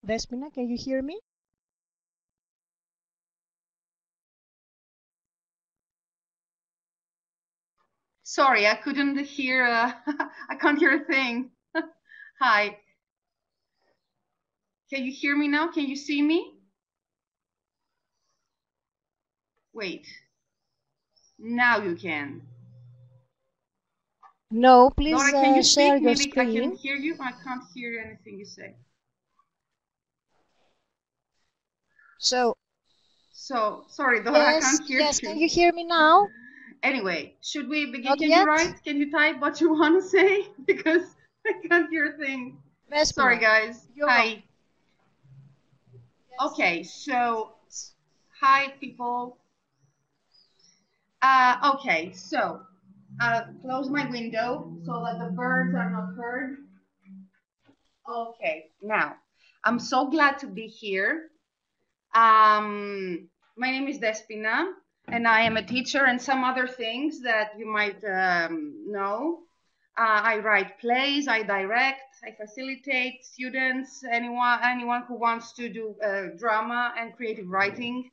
Despina, can you hear me? Sorry, I couldn't hear, I can't hear a thing. Hi. Can you hear me now? Can you see me? Wait. Now you can. No, please Dora, can you share speak? your Maybe I can screen. hear you. I can't hear anything you say. So, So, sorry, Dora, I yes, can't hear yes, can you. you hear me now? Anyway, should we begin? Not Can you yet? write? Can you type what you want to say? Because I can't hear a thing. Sorry, Despina, guys. you're on. Hi. Okay, so, hi, people. Okay, so close my window so that the birds are not heard. Okay, now I'm so glad to be here. My name is Despina, and I am a teacher and some other things that you might know. I write plays, I direct, I facilitate students, anyone who wants to do drama and creative writing.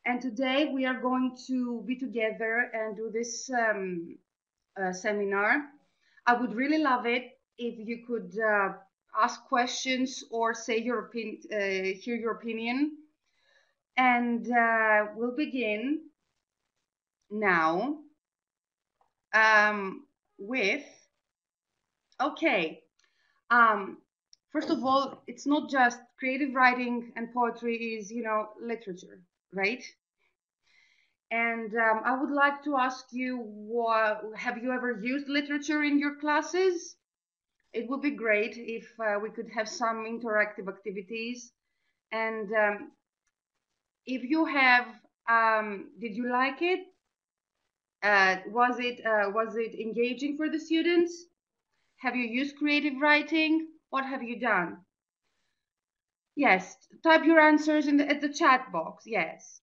And today we are going to be together and do this seminar. I would really love it if you could ask questions or say your opinion, hear your opinion. And we'll begin now with, okay, um, first of all, it's not just creative writing and poetry is, literature, right? And I would like to ask you, have you ever used literature in your classes? It would be great if we could have some interactive activities. And if you have, did you like it? Was it engaging for the students? Have you used creative writing? What have you done? Yes, type your answers at the chat box. Yes.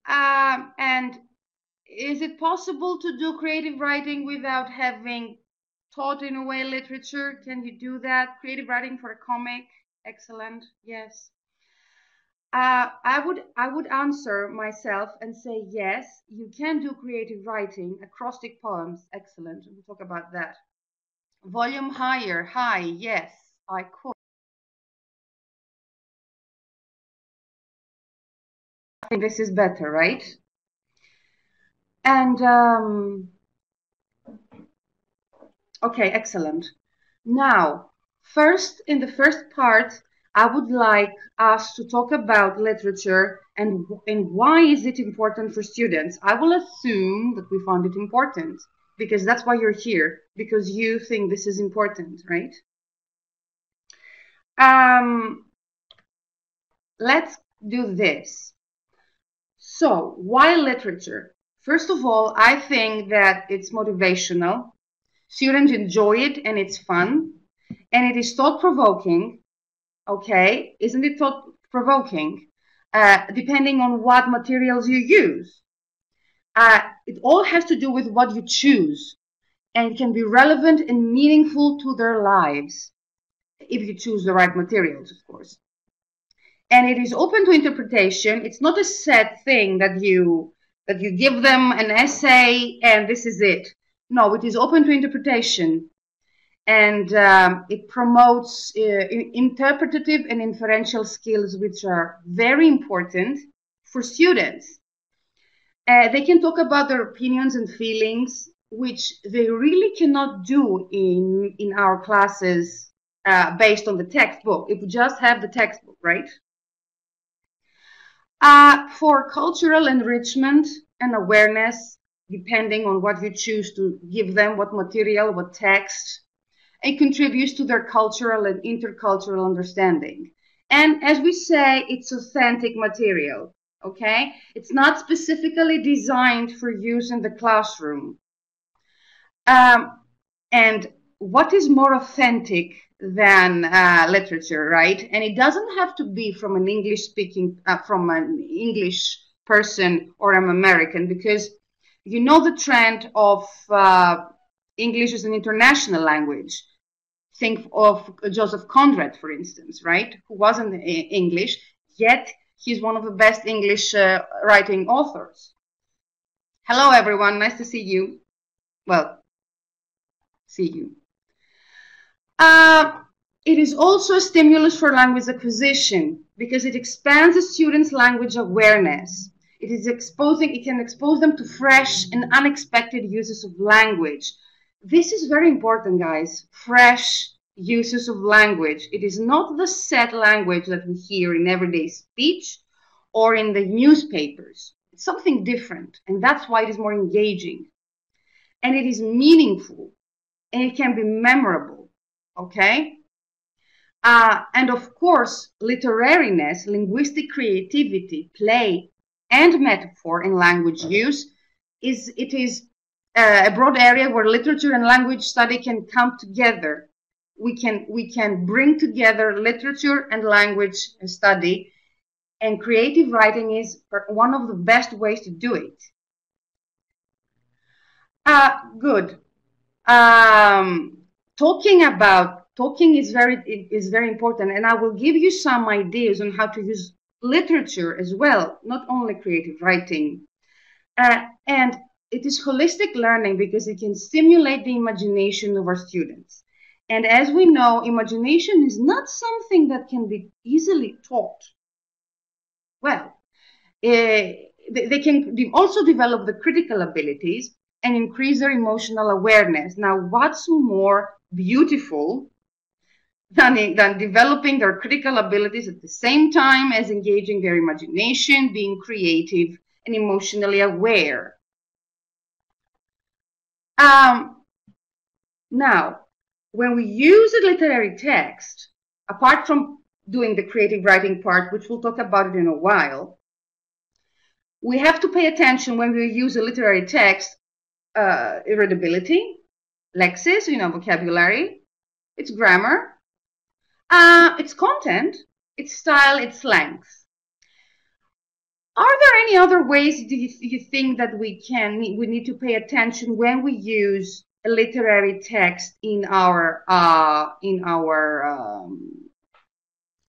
And is it possible to do creative writing without having taught in a way literature? Can you do that? Creative writing for a comic? Excellent. Yes. I would answer myself and say yes, you can do creative writing, acrostic poems. Excellent. We'll talk about that. Volume higher, high. Yes, I could. I think this is better, right? And okay, excellent. Now, first, in the first part, I would like us to talk about literature and why is it important for students. I will assume that we find it important because that's why you're here, because you think this is important, right? Let's do this. So, why literature? First of all, I think that it's motivational. Students enjoy it and it's fun. And it is thought-provoking. Okay, isn't it thought-provoking? Depending on what materials you use. It all has to do with what you choose and can be relevant and meaningful to their lives if you choose the right materials, of course. And it is open to interpretation. It's not a set thing that you give them an essay and this is it. No, it is open to interpretation, and it promotes interpretative and inferential skills, which are very important for students. They can talk about their opinions and feelings, which they really cannot do in our classes based on the textbook. If we just have the textbook, right? For cultural enrichment and awareness, depending on what you choose to give them, what material, what text, it contributes to their cultural and intercultural understanding. And as we say, it's authentic material, okay? It's not specifically designed for use in the classroom. And what is more authentic than literature, right? And it doesn't have to be from an English speaking, from an English person or an American, because you know the trend of English as an international language. think of Joseph Conrad, for instance, right? Who wasn't English, yet he's one of the best English writing authors. Hello, everyone. Nice to see you. Well, see you. It is also a stimulus for language acquisition because it expands the students' language awareness. It can expose them to fresh and unexpected uses of language. This is very important, guys. Fresh uses of language. It is not the set language that we hear in everyday speech or in the newspapers. It's something different, and that's why it is more engaging. And it is meaningful, and it can be memorable, okay? And of course, literariness, linguistic creativity, play, and metaphor in language use is a broad area where literature and language study can come together. We can bring together literature and language study, and creative writing is one of the best ways to do it. Good. Talking is very important, and I will give you some ideas on how to use literature as well, not only creative writing. And it is holistic learning because it can stimulate the imagination of our students. And as we know, imagination is not something that can be easily taught. Well, they can also develop the critical abilities and increase their emotional awareness. Now, what's more beautiful than developing their critical abilities at the same time as engaging their imagination, being creative, and emotionally aware? Now, when we use a literary text, apart from doing the creative writing part, which we'll talk about it in a while, we have to pay attention when we use a literary text, readability, lexis, vocabulary, its grammar, its content, its style, its length. Are there any other ways do you think that we need to pay attention when we use a literary text in our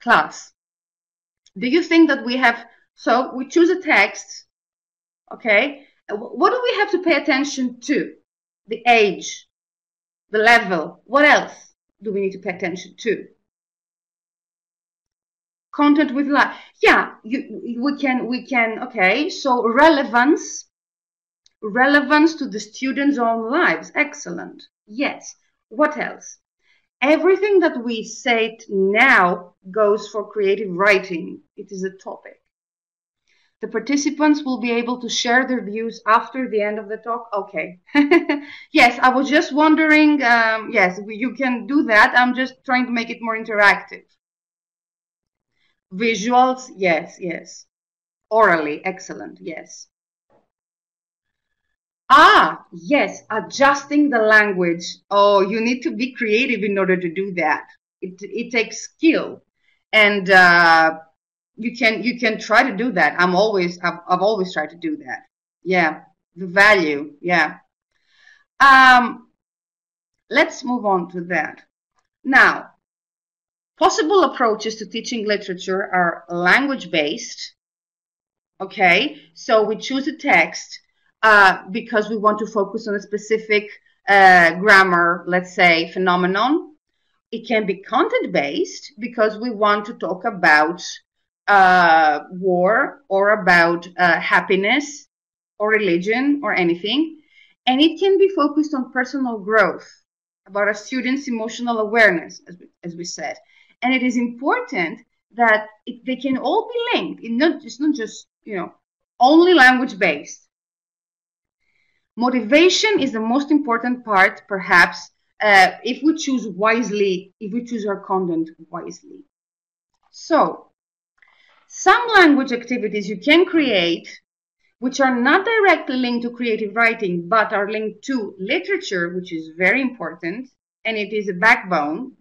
class? Do you think that we have, so we choose a text, okay? What do we have to pay attention to? The age, the level, what else do we need to pay attention to? Content with life. Yeah, we can, okay, so relevance to the students' own lives. Excellent. Yes. What else? Everything that we said now goes for creative writing. It is a topic. The participants will be able to share their views after the end of the talk. Okay. Yes, I was just wondering. Yes, you can do that. I'm just trying to make it more interactive. Visuals, yes. Orally, excellent, yes. Yes, adjusting the language. Oh, you need to be creative in order to do that. It takes skill, and you can try to do that. I've always tried to do that. Yeah, the value. Yeah. Let's move on to that. Now, possible approaches to teaching literature are language-based. Okay, so we choose a text because we want to focus on a specific grammar, let's say, phenomenon. It can be content-based because we want to talk about war or about happiness or religion or anything. And it can be focused on personal growth, about a student's emotional awareness, as we said. And it is important that they can all be linked. It's not just, only language-based. Motivation is the most important part, perhaps, if we choose wisely, if we choose our content wisely. So, some language activities you can create, which are not directly linked to creative writing, but are linked to literature, which is very important, and it is a backbone.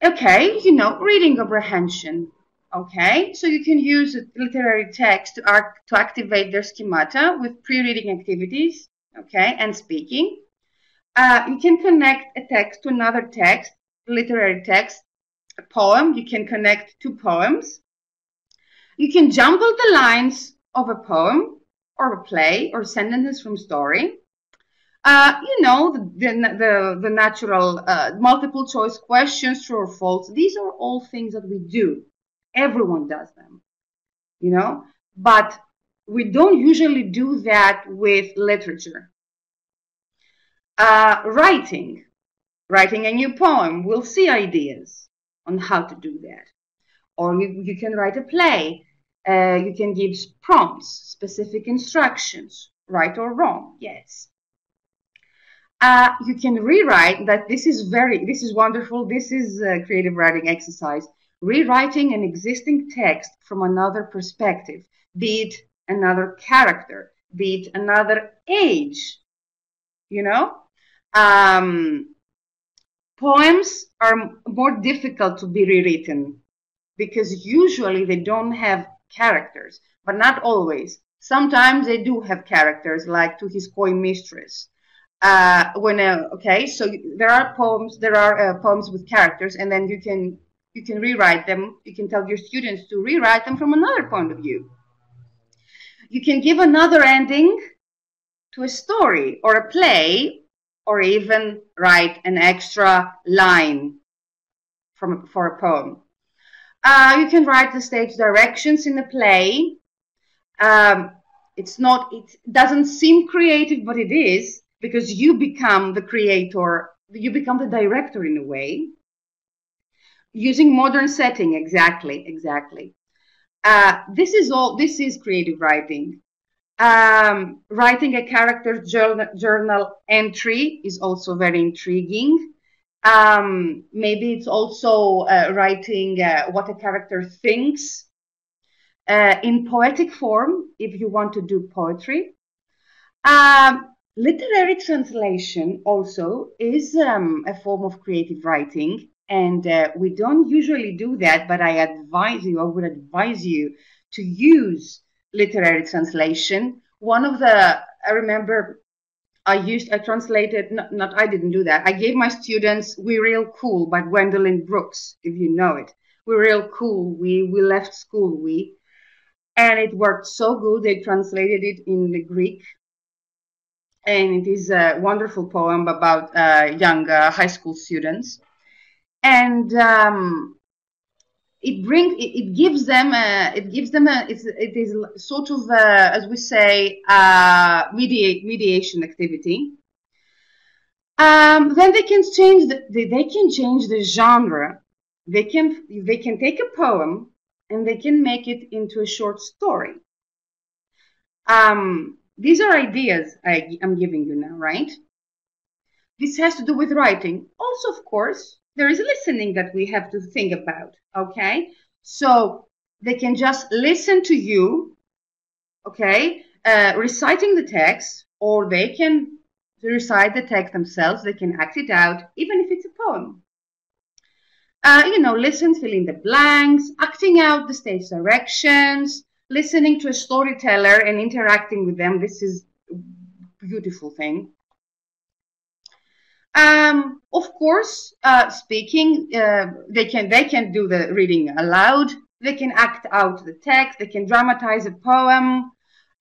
Okay, reading comprehension. Okay, so you can use a literary text to activate their schemata with pre-reading activities, okay, and speaking. You can connect a text to another text, literary text, a poem. You can connect two poems. You can jumble the lines of a poem or a play or sentences from story. The natural multiple choice questions, true or false. These are all things that we do. Everyone does them, but we don't usually do that with literature. Writing a new poem, we'll see ideas on how to do that. Or you can write a play. You can give prompts, specific instructions, right or wrong, yes. You can rewrite that. This is wonderful. This is a creative writing exercise. Rewriting an existing text from another perspective, be it another character, be it another age, Poems are more difficult to be rewritten because usually they don't have characters, but not always. Sometimes they do have characters, like To His Coy Mistress. So there are poems with characters, and then you can rewrite them. You can tell your students to rewrite them from another point of view. You can give another ending to a story or a play, or even write an extra line for a poem. You can write the stage directions in a play. It doesn't seem creative, but it is, because you become the creator, you become the director in a way. Using modern setting, exactly. This is creative writing. Writing a character journal entry is also very intriguing. Maybe it's also writing what a character thinks in poetic form, if you want to do poetry. Literary translation also is a form of creative writing, and we don't usually do that, but I would advise you to use literary translation. I remember I translated, I didn't do that. I gave my students We Real Cool by Gwendolyn Brooks, if you know it. We're real cool, we left school, and it worked so good. They translated it in the Greek, and it is a wonderful poem about young high school students. And it gives them it is sort of as we say mediation activity. Then they can change the genre. They can take a poem and they can make it into a short story. These are ideas I'm giving you now, right? This has to do with writing. Also, of course, there is listening that we have to think about, okay? So they can just listen to you, okay, reciting the text, or they can recite the text themselves. They can act it out, even if it's a poem. Listen, fill in the blanks, acting out the stage directions, listening to a storyteller and interacting with them. This is a beautiful thing. Of course, speaking, they can do the reading aloud. They can act out the text. They can dramatize a poem.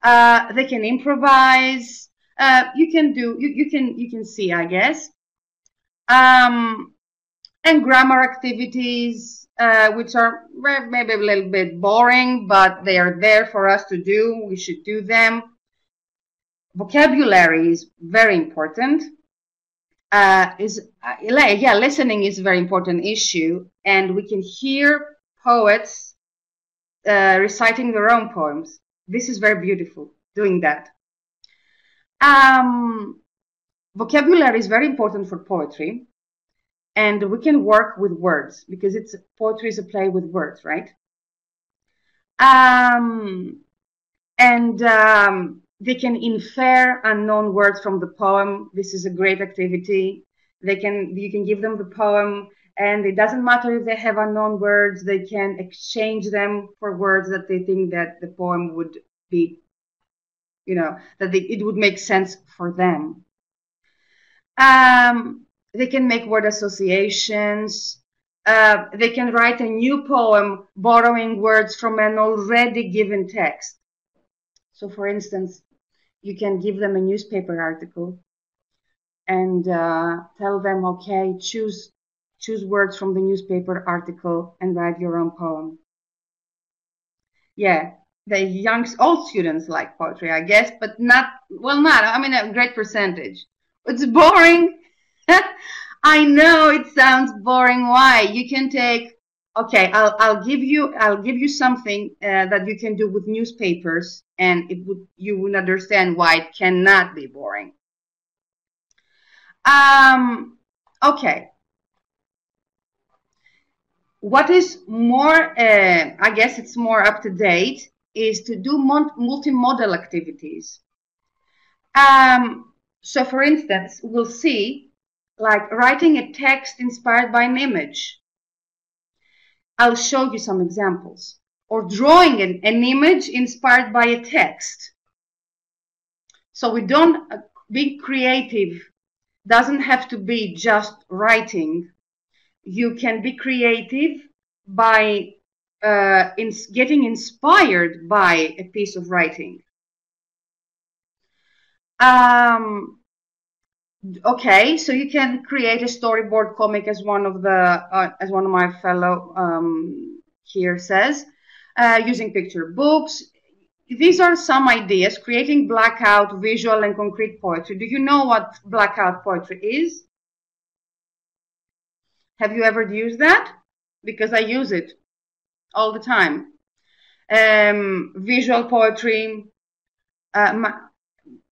They can improvise. You can see, I guess. And grammar activities, which are maybe a little bit boring, but they are there for us to do. We should do them. Vocabulary is very important. Listening is a very important issue, and we can hear poets reciting their own poems. This is very beautiful, doing that. Vocabulary is very important for poetry, and we can work with words because poetry is a play with words, right? They can infer unknown words from the poem. This is a great activity. You can give them the poem, and it doesn't matter if they have unknown words. They can exchange them for words that they think that the poem would be, it would make sense for them. They can make word associations. They can write a new poem borrowing words from an already given text. So, for instance, you can give them a newspaper article and tell them, okay, choose words from the newspaper article and write your own poem. Yeah, all students like poetry, I guess, but I mean, a great percentage. It's boring. I know it sounds boring. Why? You can take, okay, I'll give you something that you can do with newspapers, and you would understand why it cannot be boring. Okay. What is more, I guess it's more up to date, is to do multimodal activities. So for instance, we'll see like writing a text inspired by an image. I'll show you some examples. Or drawing an image inspired by a text. So we don't, being creative doesn't have to be just writing. You can be creative by getting inspired by a piece of writing. Okay, so you can create a storyboard comic, as one of my fellow here says, using picture books. These are some ideas. Creating blackout, visual, and concrete poetry. Do you know what blackout poetry is? Have you ever used that? Because I use it all the time. Visual poetry.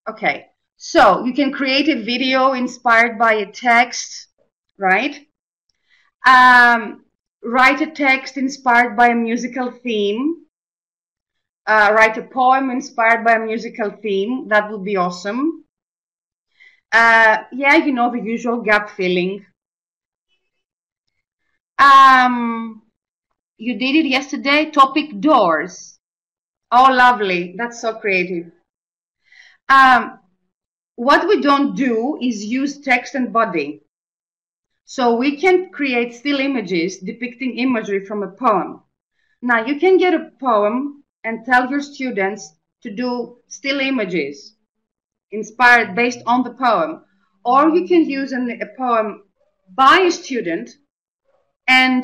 Okay, so you can create a video inspired by a text, right? Write a text inspired by a musical theme. Write a poem inspired by a musical theme. That would be awesome. Yeah, you know, the usual gap filling. You did it yesterday. Topic doors. Oh, lovely. That's so creative. What we don't do is use text and body. So we can create still images depicting imagery from a poem. Now you can get a poem and tell your students to do still images inspired based on the poem. Or you can use a poem by a student and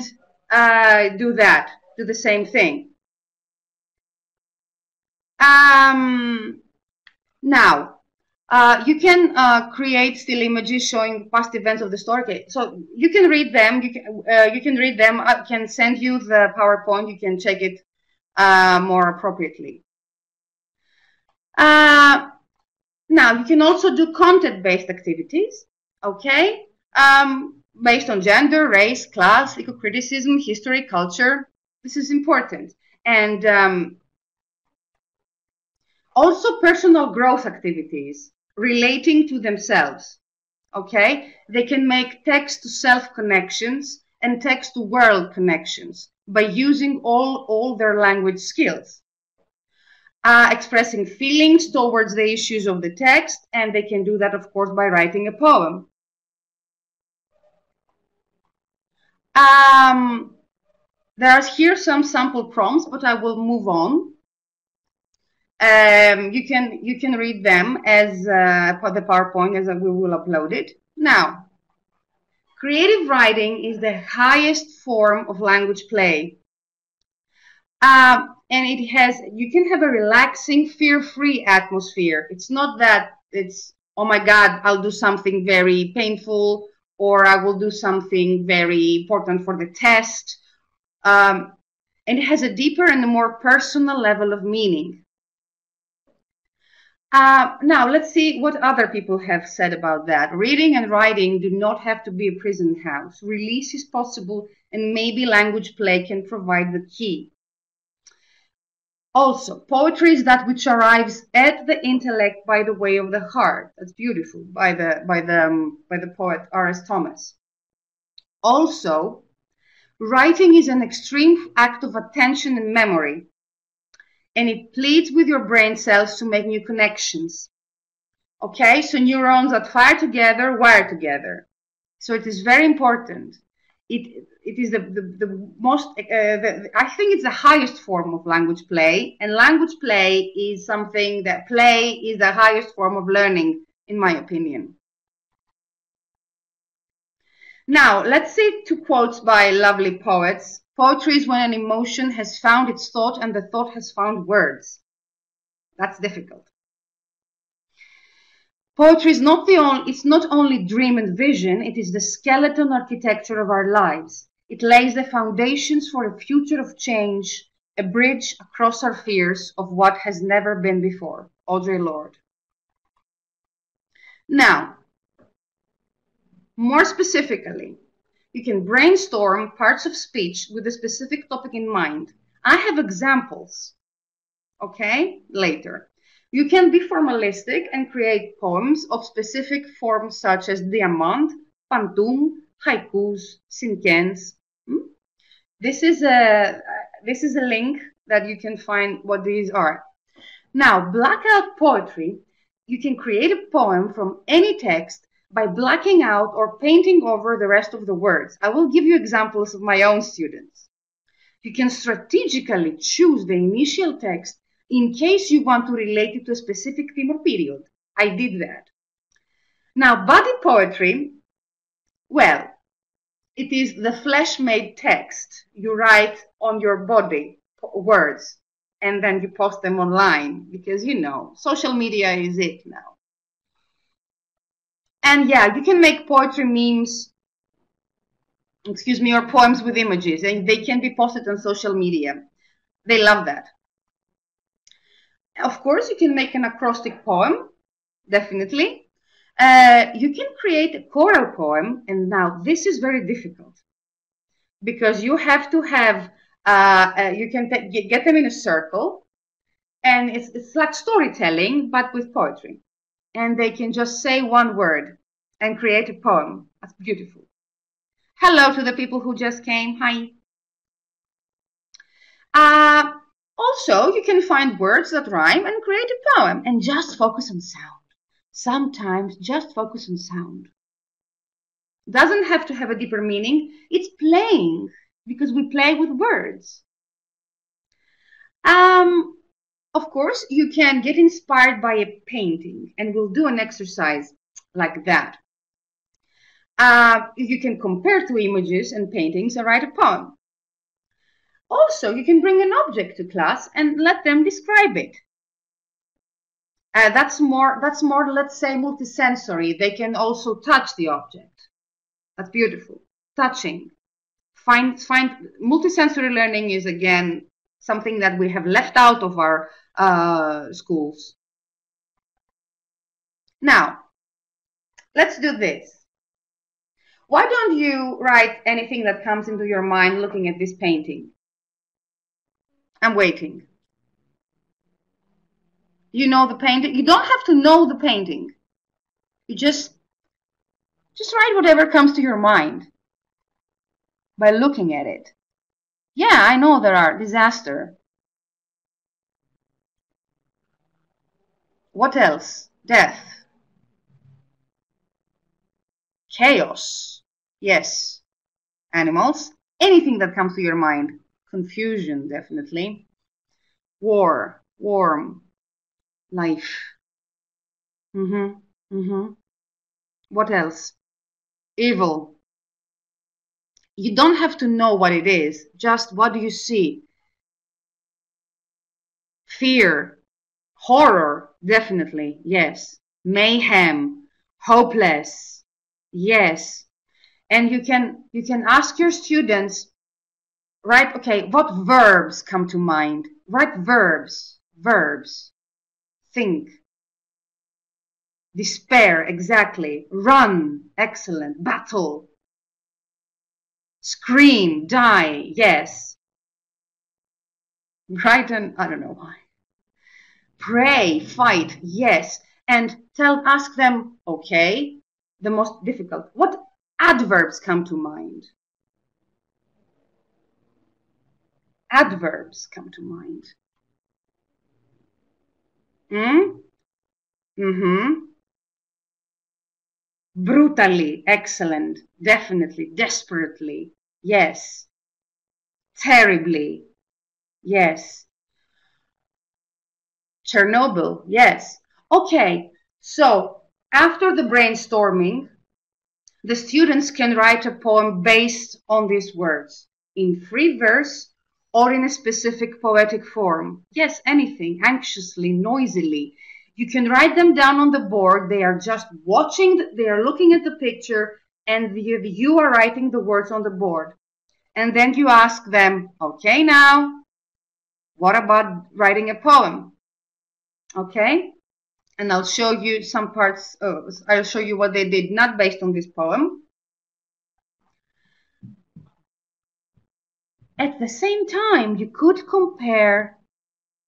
do the same thing. Now, you can create still images showing past events of the story. Okay, so you can read them. You can read them. I can send you the PowerPoint. You can check it more appropriately. Now, you can also do content-based activities. Okay. Based on gender, race, class, eco-criticism, history, culture. This is important. And also personal growth activities relating to themselves. Okay? They can make text-to-self connections and text-to-world connections by using all their language skills. Expressing feelings towards the issues of the text, and they can do that, of course, by writing a poem. There are here some sample prompts, but I will move on. You can read them as for the PowerPoint, as we will upload it. Now, creative writing is the highest form of language play. And you can have a relaxing, fear-free atmosphere. It's not that it's, oh my God, I'll do something very painful, or I will do something very important for the test. And it has a deeper and a more personal level of meaning. Now, let's see what other people have said about that. Reading and writing do not have to be a prison house. Release is possible, and maybe language play can provide the key. Also, poetry is that which arrives at the intellect by the way of the heart. That's beautiful, by the poet R.S. Thomas. Also, writing is an extreme act of attention and memory, and it pleads with your brain cells to make new connections. Okay, so neurons that fire together wire together. So it is very important. It is the most, I think it's the highest form of language play, and language play is something that play is the highest form of learning, in my opinion. Now, let's see two quotes by lovely poets. Poetry is when an emotion has found its thought and the thought has found words. That's difficult. Poetry is it's not only dream and vision, it is the skeleton architecture of our lives. It lays the foundations for a future of change, a bridge across our fears of what has never been before. Audre Lorde. Now, more specifically, you can brainstorm parts of speech with a specific topic in mind. I have examples, okay, later. You can be formalistic and create poems of specific forms such as diamant, pantoum, haikus, cinquains. This is a link that you can find what these are. Now, blackout poetry, you can create a poem from any text by blacking out or painting over the rest of the words. I will give you examples of my own students. You can strategically choose the initial text in case you want to relate it to a specific theme or period. I did that. Now, body poetry, well, it is the flesh-made text you write on your body, words, and then you post them online because, you know, social media is it now. And yeah, you can make poetry memes, or poems with images, and they can be posted on social media. They love that. Of course, you can make an acrostic poem, definitely. You can create a choral poem, and now this is very difficult because you have to have, you can get them in a circle, and it's like storytelling, but with poetry. And they can just say one word and create a poem. That's beautiful. Hello to the people who just came. Hi. Also, you can find words that rhyme and create a poem and just focus on sound. Sometimes just focus on sound. Doesn't have to have a deeper meaning. It's playing because we play with words. Of course, you can get inspired by a painting, and we'll do an exercise like that. You can compare two images and paintings and write a poem. Also, you can bring an object to class and let them describe it. That's more, let's say, multisensory. They can also touch the object. That's beautiful. Touching. Multisensory learning is, again, something that we have left out of our schools. Now, let's do this. Why don't you write anything that comes into your mind looking at this painting? I'm waiting. You know the painting? You don't have to know the painting. You just write whatever comes to your mind by looking at it. Yeah, I know there are. Disaster. What else? Death. Chaos. Yes. Animals. Anything that comes to your mind. Confusion, definitely. War. Warm. Life. What else? Evil. You don't have to know what it is. Just what do you see? Fear. Horror. Definitely. Yes. Mayhem. Hopeless. Yes. And you can ask your students, right? Okay, what verbs come to mind? Write verbs. Verbs. Think. Despair, exactly. Run, excellent. Battle. Scream, die, yes. Write an, I don't know why. Pray, fight, yes. And ask them, okay, the most difficult. What adverbs come to mind? Adverbs come to mind. Brutally, excellent, definitely, desperately, yes. Terribly, yes. Chernobyl, yes. Okay, so after the brainstorming, the students can write a poem based on these words in free verse or in a specific poetic form. Yes, anything, anxiously, noisily. You can write them down on the board. They are just watching, they are looking at the picture, and you are writing the words on the board. And then you ask them, okay, now, what about writing a poem? Okay? And I'll show you some parts, I'll show you what they did, not based on this poem. At the same time, you could compare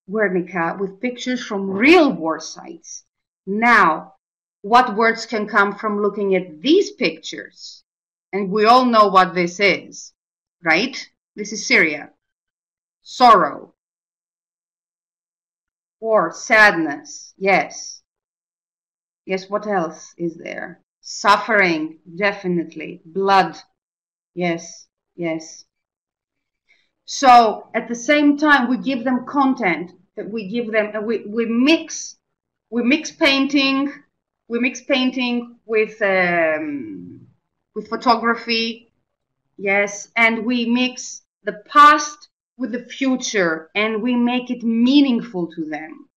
Guernica with pictures from real war sites. Now, what words can come from looking at these pictures? And we all know what this is, right? This is Syria. Sorrow. War, sadness, yes. Yes, what else is there? Suffering, definitely. Blood, yes, yes. So at the same time, we give them content that we give them, and we mix painting, with photography, yes, and we mix the past with the future, and we make it meaningful to them.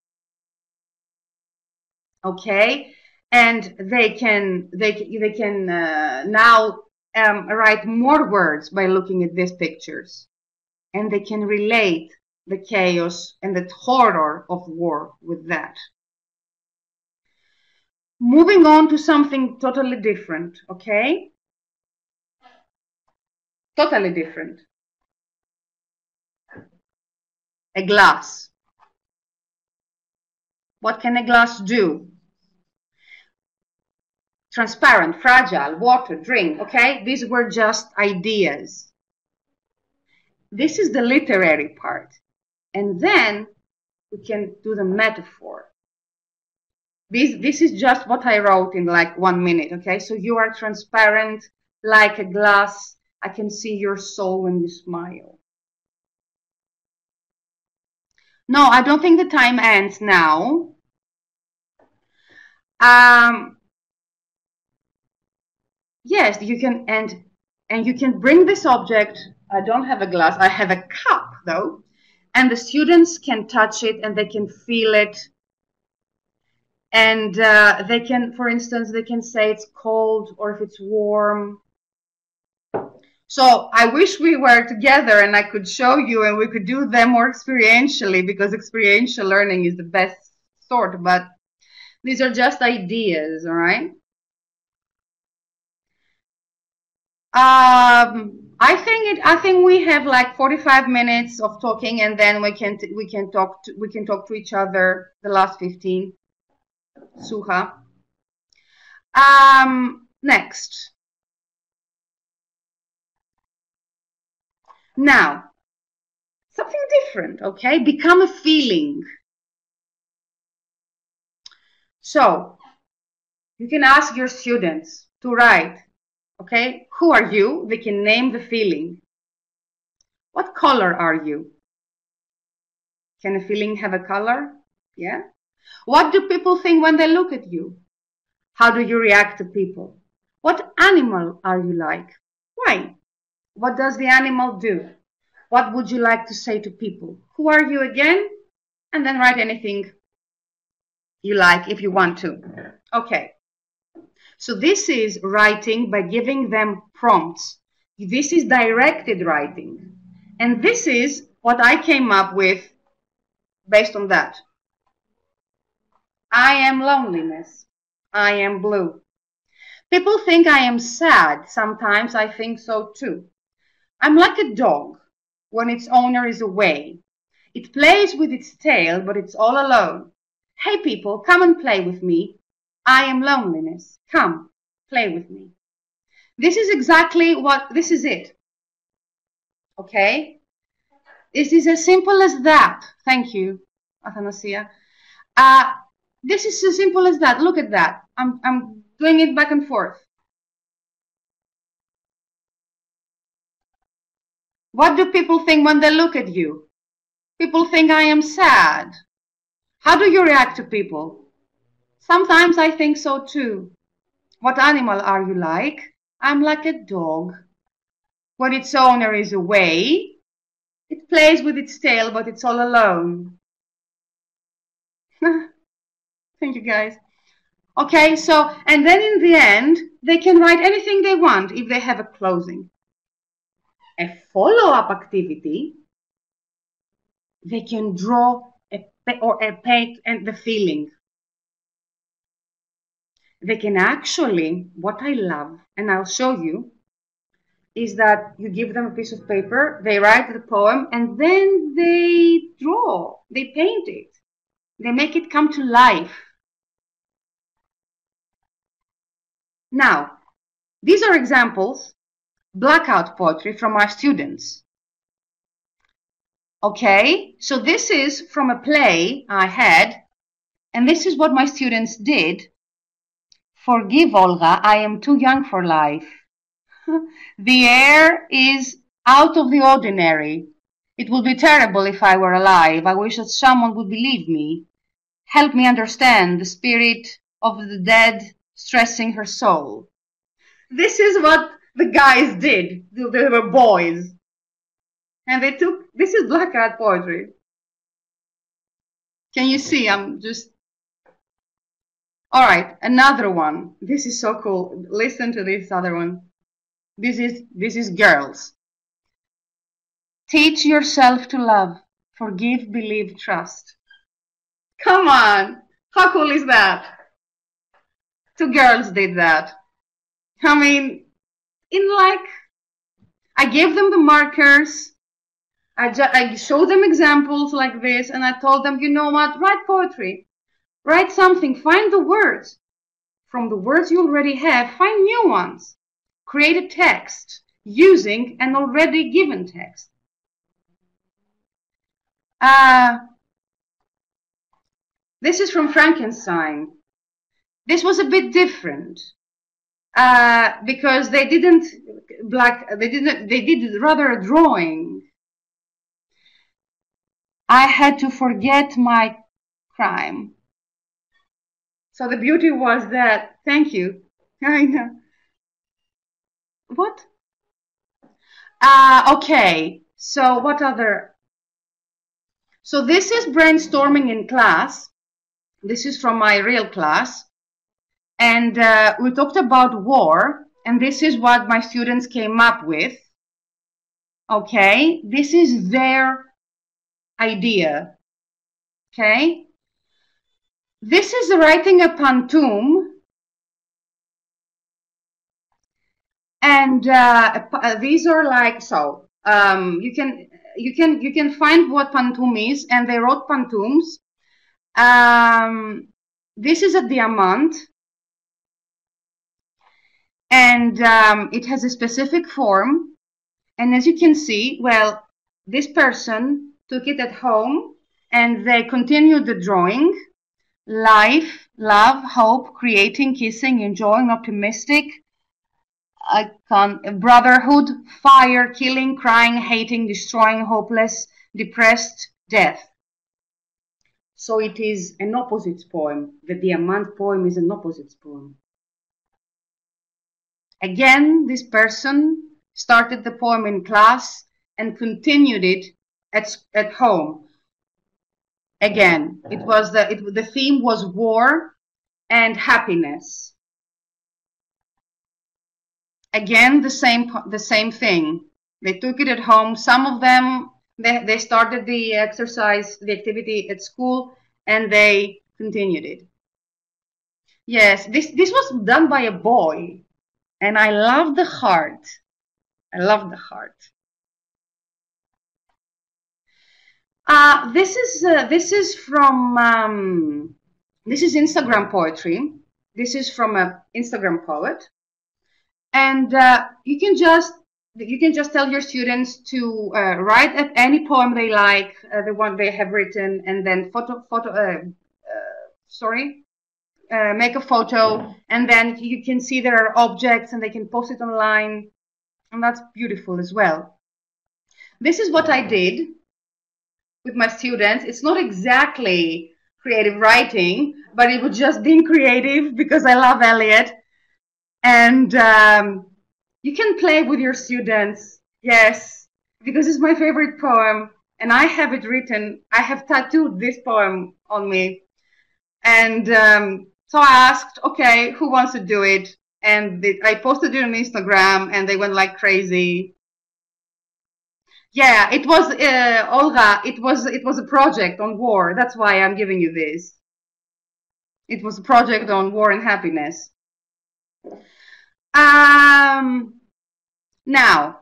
Okay, and they can now write more words by looking at these pictures. And they can relate the chaos and the horror of war with that. Moving on to something totally different, okay? Totally different. A glass. What can a glass do? Transparent, fragile, water, drink, okay? These were just ideas. This is the literary part. And then we can do the metaphor. This is just what I wrote in like 1 minute, okay? So you are transparent like a glass. I can see your soul when you smile. No, I don't think the time ends now. Yes, you can, and you can bring this object. I don't have a glass, I have a cup though. And the students can touch it and they can feel it. And they can, for instance, they can say it's cold or if it's warm. So I wish we were together and I could show you and we could do them more experientially, because experiential learning is the best sort, but these are just ideas, all right? I think we have like 45 minutes of talking, and then we can talk to each other the last 15. Suha. Next. Now, something different, okay? Become a feeling. So, you can ask your students to write, okay? Who are you? They can name the feeling. What color are you? Can a feeling have a color? Yeah. What do people think when they look at you? How do you react to people? What animal are you like? Why? What does the animal do? What would you like to say to people? Who are you again? And then write anything you like if you want to. Okay. So this is writing by giving them prompts. This is directed writing. And this is what I came up with based on that. I am loneliness. I am blue. People think I am sad. Sometimes I think so too. I'm like a dog when its owner is away. It plays with its tail, but it's all alone. Hey people, come and play with me. I am loneliness. Come, play with me. This is exactly what, this is it. Okay? This is as simple as that. Thank you, Athanasia. This is as simple as that. Look at that. I'm doing it back and forth. What do people think when they look at you? People think I am sad. How do you react to people? Sometimes I think so too. What animal are you like? I'm like a dog. When its owner is away, it plays with its tail, but it's all alone. Thank you, guys. Okay, so, and then in the end, they can write anything they want if they have a closing. A follow-up activity, they can draw or paint and the feeling. They can actually, what I love, and I'll show you, is that you give them a piece of paper, they write the poem, and then they draw, they paint it. They make it come to life. Now, these are examples, blackout poetry from our students. Okay, so this is from a play I had, and this is what my students did. Forgive, Olga, I am too young for life. The air is out of the ordinary. It would be terrible if I were alive. I wish that someone would believe me. Help me understand the spirit of the dead stressing her soul. This is what the guys did. They were boys. And they took, this is blackout poetry. Can you see? I'm just... All right, another one. This is so cool. Listen to this other one. This is girls. Teach yourself to love. Forgive, believe, trust. Come on. How cool is that? Two girls did that. I mean, I gave them the markers. I showed them examples like this, and I told them, you know what, write poetry. Write something. Find the words. From the words you already have, find new ones. Create a text using an already given text. This is from Frankenstein. This was a bit different because they did rather a drawing. I had to forget my crime. So the beauty was that, thank you. I know. What? Okay, so what other? So this is brainstorming in class. This is from my real class. And we talked about war, and this is what my students came up with. Okay, this is their idea. Okay, this is writing a pantoum, and these are like so. You can find what pantoum is, and they wrote pantoums. This is a diamant, and it has a specific form. And as you can see, well, this person took it at home, and they continued the drawing. Life, love, hope, creating, kissing, enjoying, optimistic, brotherhood, fire, killing, crying, hating, destroying, hopeless, depressed, death. So it is an opposites poem. The Diamant poem is an opposites poem. Again, this person started the poem in class and continued it at home. Again, the theme was war and happiness. Again, the same thing. They took it at home. Some of them, they started the exercise, the activity at school, and they continued it. Yes, this was done by a boy, and I love the heart. I love the heart. This is Instagram poetry. This is from an Instagram poet, and you can just tell your students to write any poem they like, the one they have written, and then make a photo, and then you can see there are objects and they can post it online, and that's beautiful as well. This is what I did with my students. It's not exactly creative writing, but it was just being creative because I love Eliot. And you can play with your students, yes, because it's my favorite poem, and I have it written. I have tattooed this poem on me. And so I asked, okay, who wants to do it? And I posted it on Instagram, and they went like crazy. Yeah, it was Olga. It was a project on war. That's why I'm giving you this. It was a project on war and happiness. Now,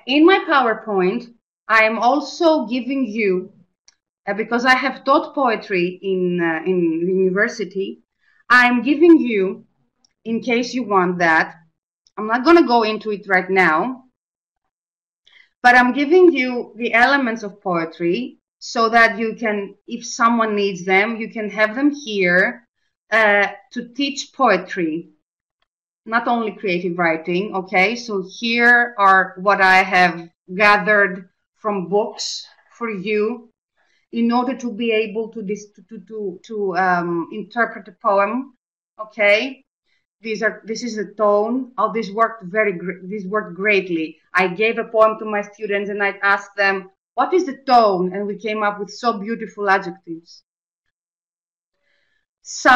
in my PowerPoint, I am also giving you, because I have taught poetry in university, I'm giving you, in case you want that, I'm not going to go into it right now, but I'm giving you the elements of poetry so that you can, if someone needs them, you can have them here to teach poetry, not only creative writing. Okay, so here are what I have gathered from books for you in order to be able to interpret a poem. Okay, this is the tone. Oh, this worked greatly. I gave a poem to my students and I asked them, what is the tone? And we came up with so beautiful adjectives. So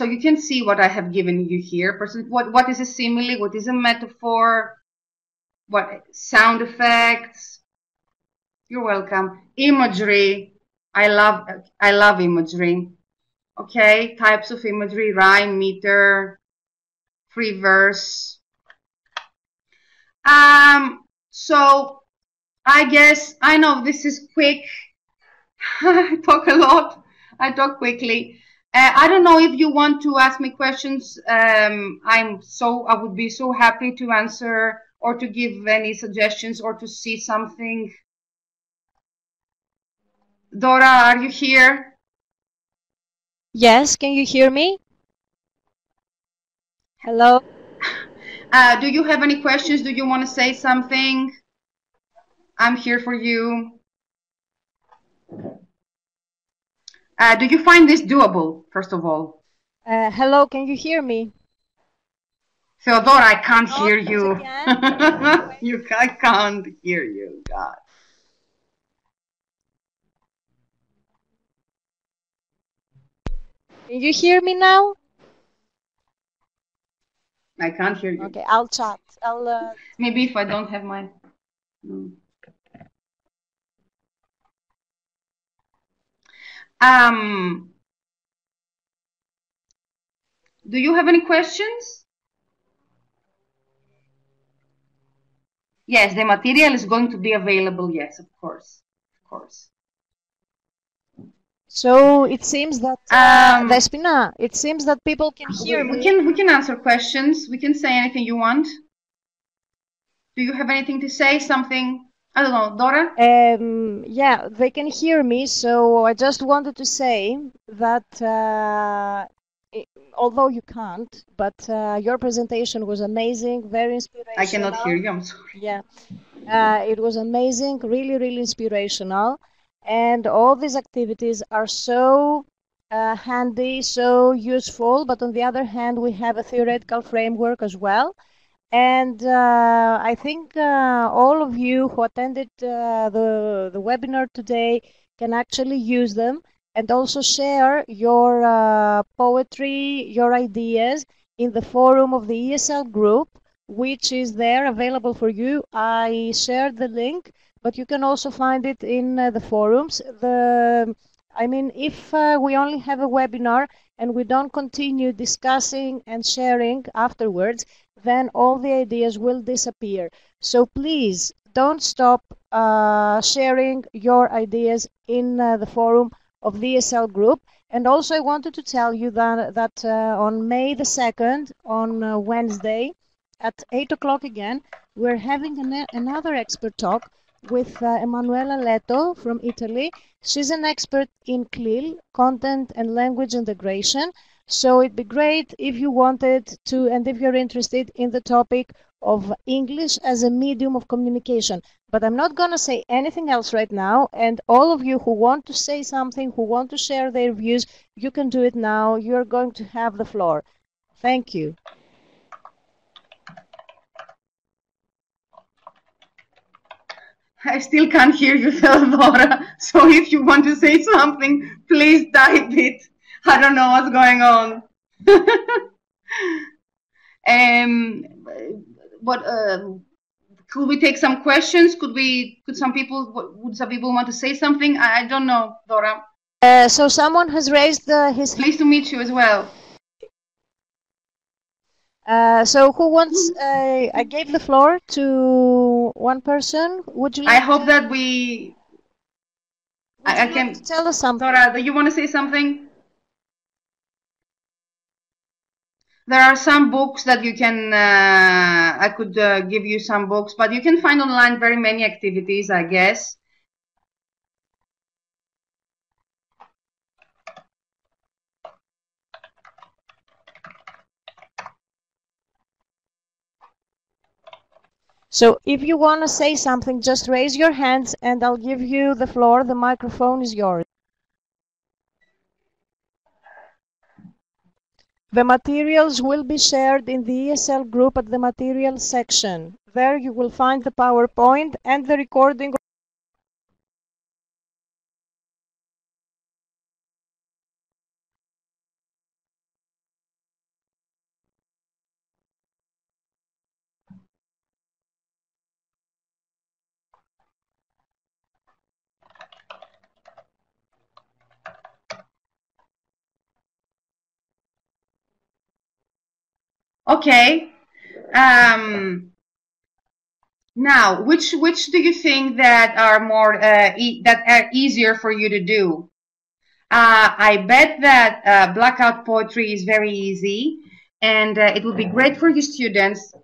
you can see what I have given you here. What is a simile? What is a metaphor? What sound effects? You're welcome. Imagery. I love imagery. Okay, types of imagery: rhyme, meter, free verse. So I guess I know this is quick. I talk a lot. I talk quickly. I don't know if you want to ask me questions. I would be so happy to answer or to give any suggestions or to see something. Dora, are you here? Yes, can you hear me? Hello? Do you have any questions? Do you want to say something? I'm here for you. Do you find this doable, first of all? Hello, can you hear me? Theodora, I can't hear you. I can't hear you, God. Can you hear me now? I can't hear you. Okay, I'll chat. Maybe if I don't have my... Do you have any questions? Yes, the material is going to be available. Yes, of course. Of course. So it seems that Despina, it seems that people can hear me. We can answer questions. We can say anything you want. Do you have anything to say? Something? I don't know, Dora? Yeah, they can hear me. So I just wanted to say that although you can't, but your presentation was amazing, very inspirational. I cannot hear you. I'm sorry. Yeah, it was amazing, really, really inspirational. And all these activities are so handy, so useful, but on the other hand, we have a theoretical framework as well. And I think all of you who attended the webinar today can actually use them and also share your poetry, your ideas in the forum of the ESL group, which is there available for you. I shared the link, but you can also find it in the forums. I mean, if we only have a webinar and we don't continue discussing and sharing afterwards, then all the ideas will disappear. So please don't stop sharing your ideas in the forum of the ESL group. And also I wanted to tell you that on May the 2nd, on Wednesday, at 8 o'clock again, we're having another expert talk with Emanuela Leto from Italy. She's an expert in CLIL, content and language integration. So it'd be great if you wanted to, and if you're interested in the topic of English as a medium of communication. But I'm not going to say anything else right now. And all of you who want to say something, who want to share their views, you can do it now. You're going to have the floor. Thank you. I still can't hear you, Theodora. So if you want to say something, please type it. I don't know what's going on. What could we take some questions? Would some people want to say something? I don't know, Dora. So someone has raised his hand. Pleased to meet you as well. So who wants? I gave the floor to one person. Would you? Like I hope that we. I can tell us something. Dora, do you want to say something? There are some books that you can. I could give you some books, but you can find online very many activities, I guess. So if you want to say something, just raise your hands and I'll give you the floor. The microphone is yours. The materials will be shared in the ESL group at the materials section. There you will find the PowerPoint and the recording. Okay. Now, which do you think that are more that are easier for you to do? I bet that blackout poetry is very easy, and it will be great for you students.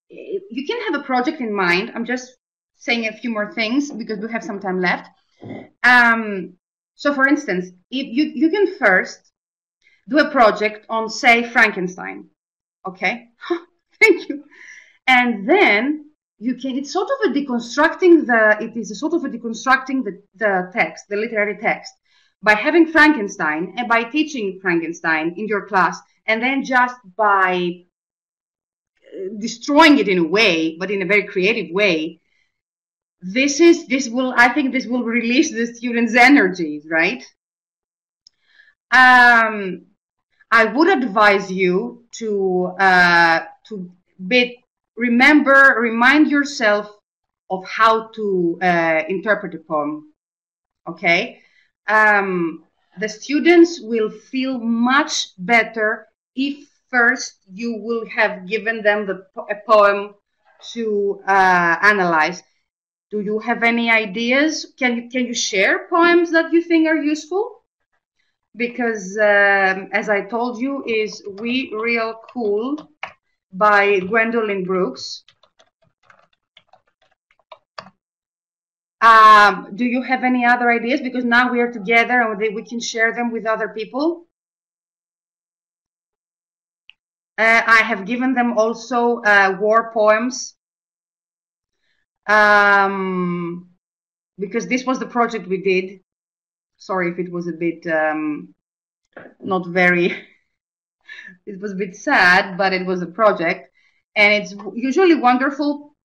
You can have a project in mind. I'm just saying a few more things because we have some time left. So, for instance, if you can first do a project on, say, Frankenstein. Okay, thank you. And then you can. It's sort of a deconstructing the. It is a sort of a deconstructing the text, the literary text, by having Frankenstein and by teaching Frankenstein in your class, and then just by destroying it in a way, but in a very creative way. I think this will release the students' energies, right? I would advise you to remind yourself of how to interpret a poem. Okay, the students will feel much better if first you will have given them a poem to analyze. Do you have any ideas? Can you share poems that you think are useful? Because as I told you, is We Real Cool by Gwendolyn Brooks. Do you have any other ideas? Because now we are together and we can share them with other people. I have given them also war poems. Because this was the project we did. Sorry if it was a bit not very, it was a bit sad, but it was a project. And it's usually wonderful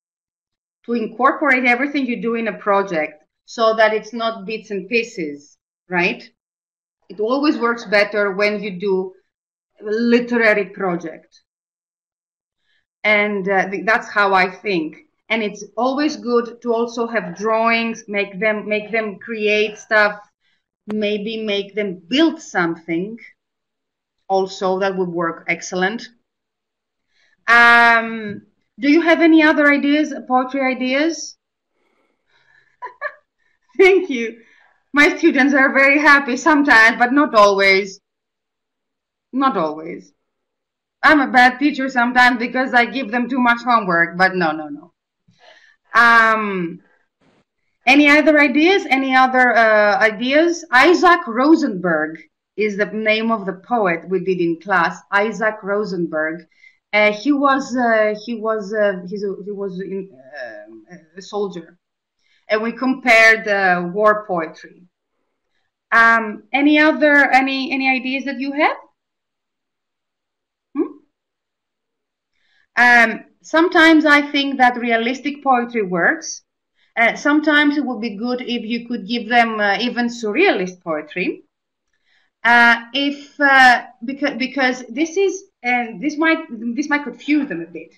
to incorporate everything you do in a project so that it's not bits and pieces, right? It always works better when you do a literary project. And that's how I think. And it's always good to also have drawings, make them create stuff, maybe make them build something. Also, that would work excellent. Do you have any other ideas, poetry ideas? Thank you. My students are very happy sometimes, but not always. Not always. I'm a bad teacher sometimes because I give them too much homework, but no. Any other ideas? Any other ideas? Isaac Rosenberg is the name of the poet we did in class. Isaac Rosenberg. He was a soldier, and we compared war poetry. Any ideas that you have? Sometimes I think that realistic poetry works. Sometimes it would be good if you could give them even surrealist poetry. Because this is, and this might confuse them a bit.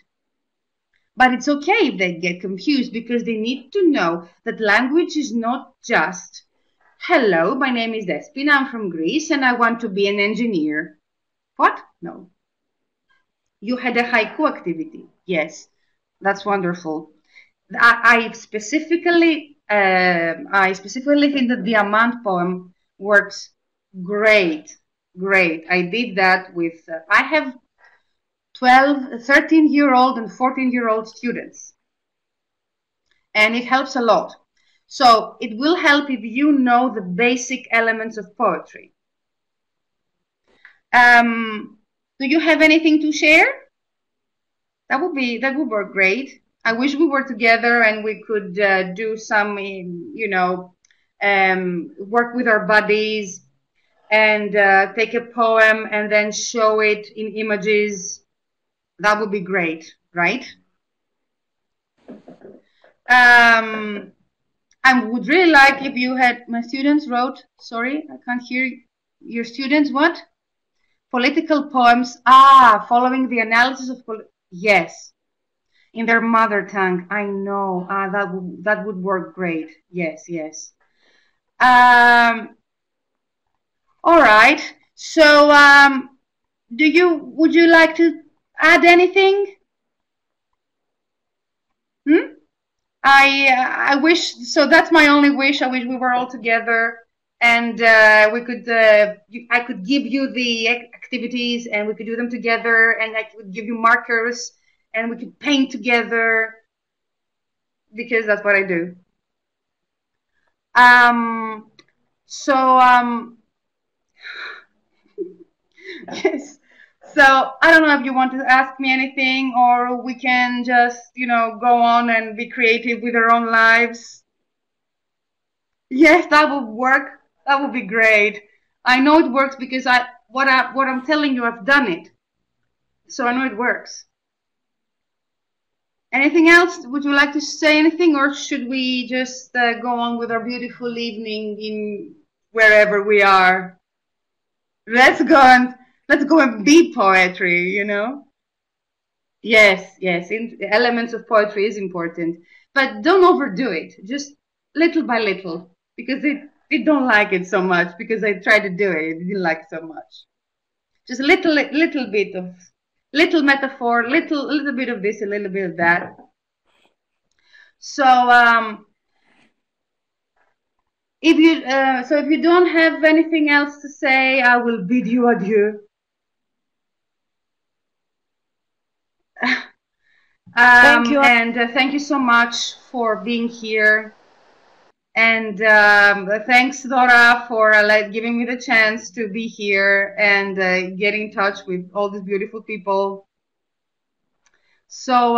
But it's okay if they get confused, because they need to know that language is not just, hello, my name is Despina, I'm from Greece, and I want to be an engineer. What? No. You had a haiku activity. Yes, that's wonderful. I specifically think that the Amand poem works great. I did that with, I have 13-year-old and 14-year-old students, and it helps a lot. So it will help if you know the basic elements of poetry. Do you have anything to share? That would work great. I wish we were together and we could do some, work with our buddies and take a poem and then show it in images. That would be great, right? I would really like if you had, my students wrote, sorry, I can't hear your students, what? Political poems, following the analysis of, yes, in their mother tongue. I know, that would work great. Yes. All right. So, would you like to add anything? I wish, so that's my only wish. I wish we were all together and we could, I could give you the activities and we could do them together, and I could give you markers and we could paint together, because that's what I do. Yes. So I don't know if you want to ask me anything, or we can just, go on and be creative with our own lives. Yes, that would work. That would be great. I know it works because what I'm telling you, I've done it. So I know it works. Anything else? Would you like to say anything, or should we just go on with our beautiful evening in wherever we are? Let's go and be poetry, Yes. Elements of poetry is important, but don't overdo it. Just little by little, because they don't like it so much, because I tried to do it. They didn't like it so much. Just a little bit of, little metaphor, little bit of this, a little bit of that. So, if you don't have anything else to say, I will bid you adieu. Thank you. And thank you so much for being here. And thanks, Dora, for giving me the chance to be here and get in touch with all these beautiful people. So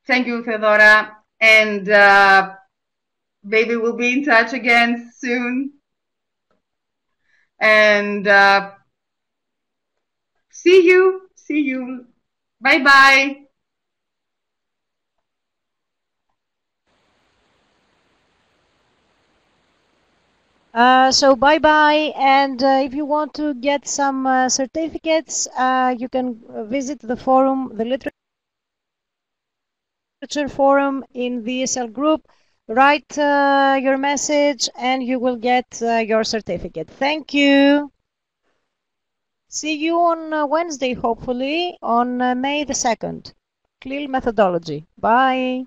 thank you, Theodora. And maybe we'll be in touch again soon. And see you. Bye-bye. So bye-bye, and if you want to get some certificates, you can visit the forum, the literature forum in the ESL group. Write your message and you will get your certificate. Thank you. See you on Wednesday, hopefully, on May the 2nd. CLIL methodology. Bye.